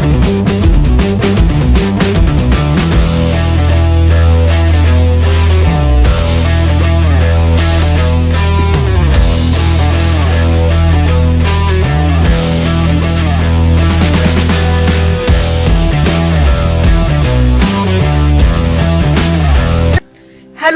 Hello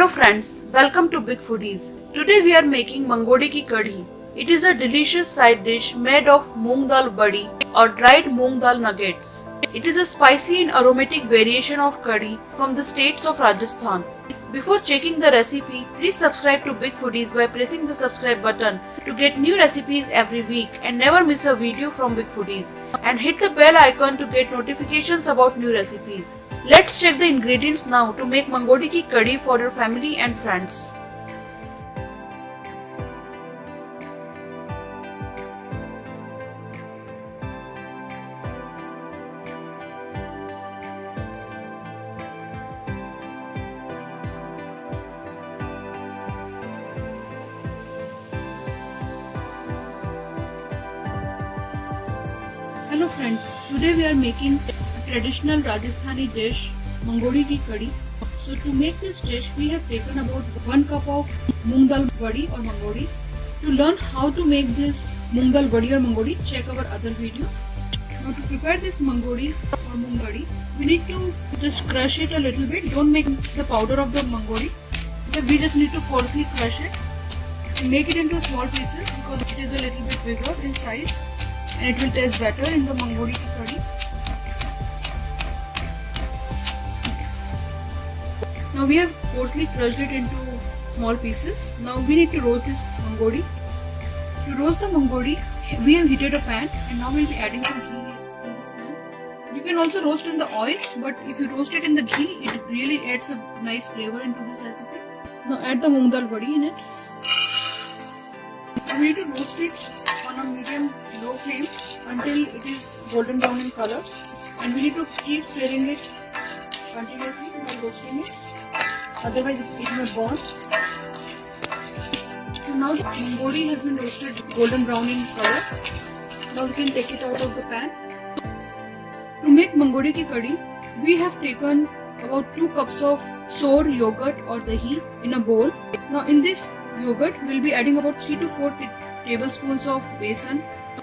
friends, welcome to Big Foodies. Today we are making Mangodi ki kadhi. It is a delicious side dish made of moong dal badi or dried moong dal nuggets. It is a spicy and aromatic variation of kadhi from the states of Rajasthan. Before checking the recipe, please subscribe to Big Foodies by pressing the subscribe button to get new recipes every week and never miss a video from Big Foodies. And hit the bell icon to get notifications about new recipes. Let's check the ingredients now to make Mangodi ki kadhi for your family and friends. Hello friends, today we are making a traditional Rajasthani dish, Mangodi ki kadhi. So to make this dish, we have taken about 1 cup of moong dal badi or mangodi. To learn how to make this moong dal badi or mangodi, check our other video. Now to prepare this mangodi or moong badi, we need to just crush it a little bit. Don't make the powder of the mangodi. We just need to coarsely crush it and make it into small pieces because it is a little bit bigger in size. And it will taste better in the Mangodi ki kadhi. Now we have coarsely crushed it into small pieces. Now we need to roast this Mangodi. To roast the Mangodi, we have heated a pan and now we will be adding some ghee in this pan. You can also roast in the oil, but if you roast it in the ghee, it really adds a nice flavor into this recipe. Now add the moong dal badi in it. We need to roast it on a medium low flame until it is golden brown in color, and we need to keep stirring it continuously while roasting it, otherwise it may burn. So now the mangodi has been roasted golden brown in color. Now we can take it out of the pan. To make mangodi ki kadhi, we have taken about 2 cups of sour yogurt or dahi in a bowl. Now in this yogurt, we will be adding about 3 to 4 tablespoons of besan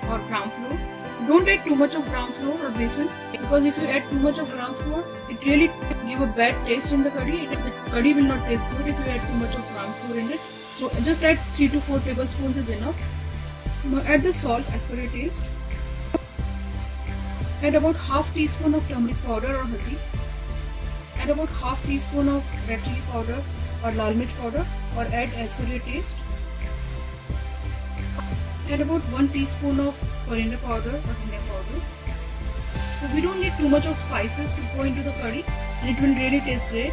or gram flour. Don't add too much of gram flour or besan because if you add too much of gram flour, it really give a bad taste in the curry. The curry will not taste good if you add too much of gram flour in it. So just add 3 to 4 tablespoons is enough. Now add the salt as per your taste. Add about half teaspoon of turmeric powder or haldi. Add about half teaspoon of red chili powder or lal mirch powder, or add as per your taste. Add about 1 teaspoon of coriander powder or dhania powder. So we don't need too much of spices to go into the curry, and it will really taste great.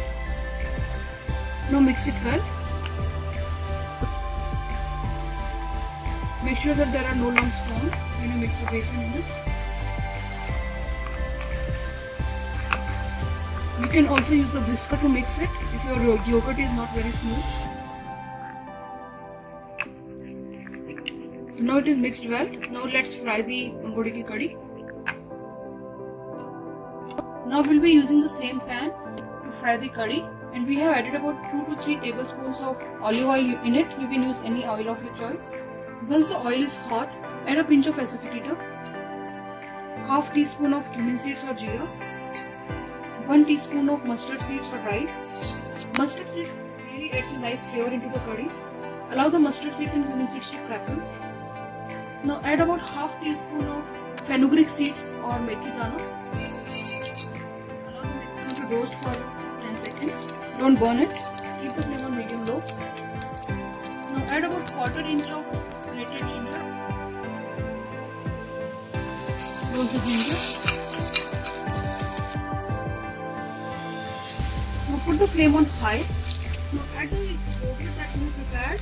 Now mix it well. Make sure that there are no lumps formed when you mix the besan in it. You can also use the whisker to mix it if your yogurt is not very smooth. So now it is mixed well. Now let's fry the mangodi ki kadhi. Now we'll be using the same pan to fry the curry, and we have added about 2 to 3 tablespoons of olive oil in it. You can use any oil of your choice. Once the oil is hot, add a pinch of asafoetida, half teaspoon of cumin seeds or jeera, 1 teaspoon of mustard seeds or rye. Mustard seeds really adds a nice flavor into the curry. Allow the mustard seeds and cumin seeds to crackle. Now add about half teaspoon of fenugreek seeds or methi dana. Allow the methi dana to roast for 10 seconds. Don't burn it. Keep the flame on medium low. Now add about 1/4 inch of grated ginger. Roast the ginger. Now put the flame on high. Now add the yogurt that you prepared.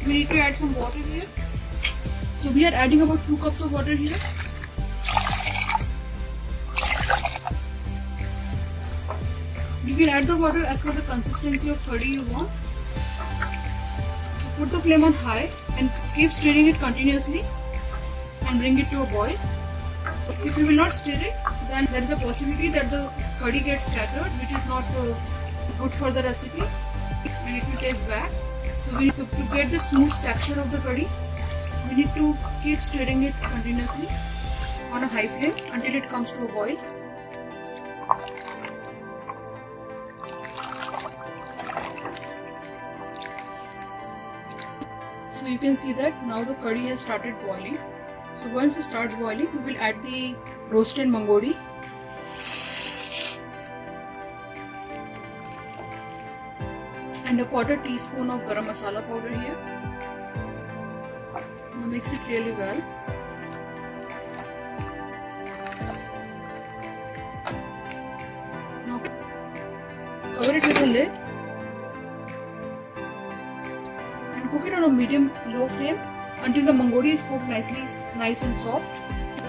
We need to add some water here. So we are adding about 2 cups of water here. You can add the water as per the consistency of curry you want. So put the flame on high and keep stirring it continuously and bring it to a boil. If you will not stir it, then there is a possibility that the curry gets scattered, which is not good for the recipe, and it will taste bad. So to get the smooth texture of the curry, we need to keep stirring it continuously on a high flame until it comes to a boil. So you can see that now the curry has started boiling. So once it starts boiling, we will add the roasted mangodi. And a quarter teaspoon of garam masala powder here. Now mix it really well. Now cover it with a lid and cook it on a medium-low flame until the mangodi is cooked nice and soft.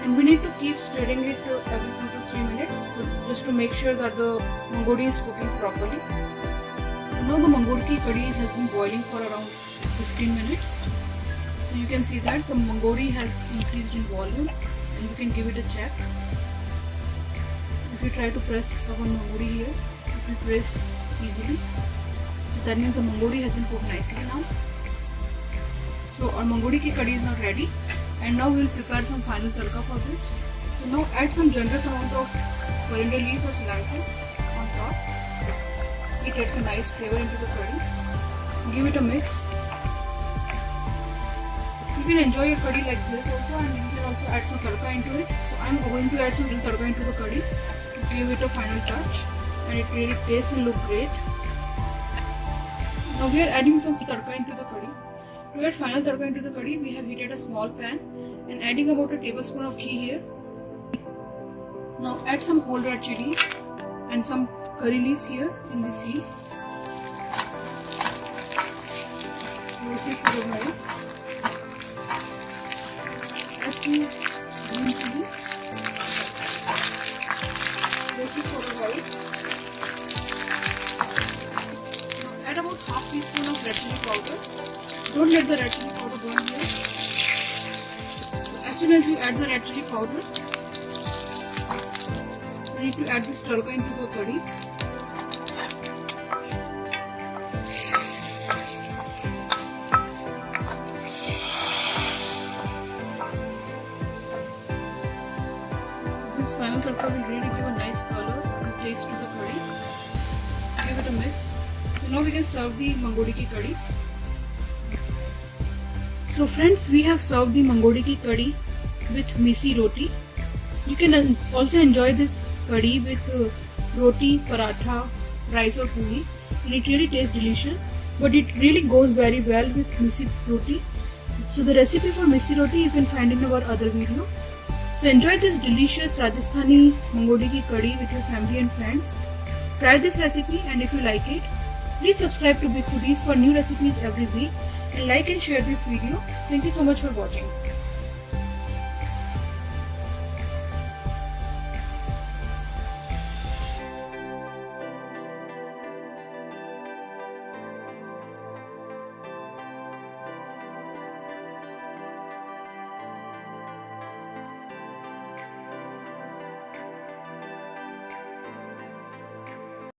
And we need to keep stirring it every 2 to 3 minutes just to make sure that the mangodi is cooking properly. Now the mangodi curry has been boiling for around 15 minutes. So you can see that the mangodi has increased in volume, and you can give it a check. If you try to press our mangodi here, it will press easily. So that means the mangodi has been cooked nicely now. So our mangodi curry is now ready, and now we will prepare some final tadka for this. So now add some generous amount of coriander leaves or cilantro on top. It adds a nice flavor into the curry. Give it a mix. You can enjoy your curry like this also, and you can also add some tadka into it. So I am going to add some tadka into the curry to give it a final touch, and it really tastes and looks great. Now we are adding some tadka into the curry. To add final tadka into the curry, we have heated a small pan and adding about a tablespoon of ghee here. Now add some whole red chili and some curry leaves here in this ghee. Roast it for a while. Add 2 green chili. Roast it for a while. Now add about half teaspoon of red chili powder. Don't let the red chili powder burn here. As soon as you add the red chili powder, you need to add this tadka into the curry. This final tadka will really give a nice color and taste to the curry. Give it a mix. So now we can serve the mangodi ki curry. So friends, we have served the mangodi ki curry with misi roti. You can also enjoy this curry with roti, paratha, rice or puri, and it really tastes delicious. But it really goes very well with misi roti. So the recipe for misi roti you can find in our other video. So enjoy this delicious Rajasthani mangodi ki curry with your family and friends. Try this recipe, and if you like it, please subscribe to Big Foodies for new recipes every week, and like and share this video. Thank you so much for watching.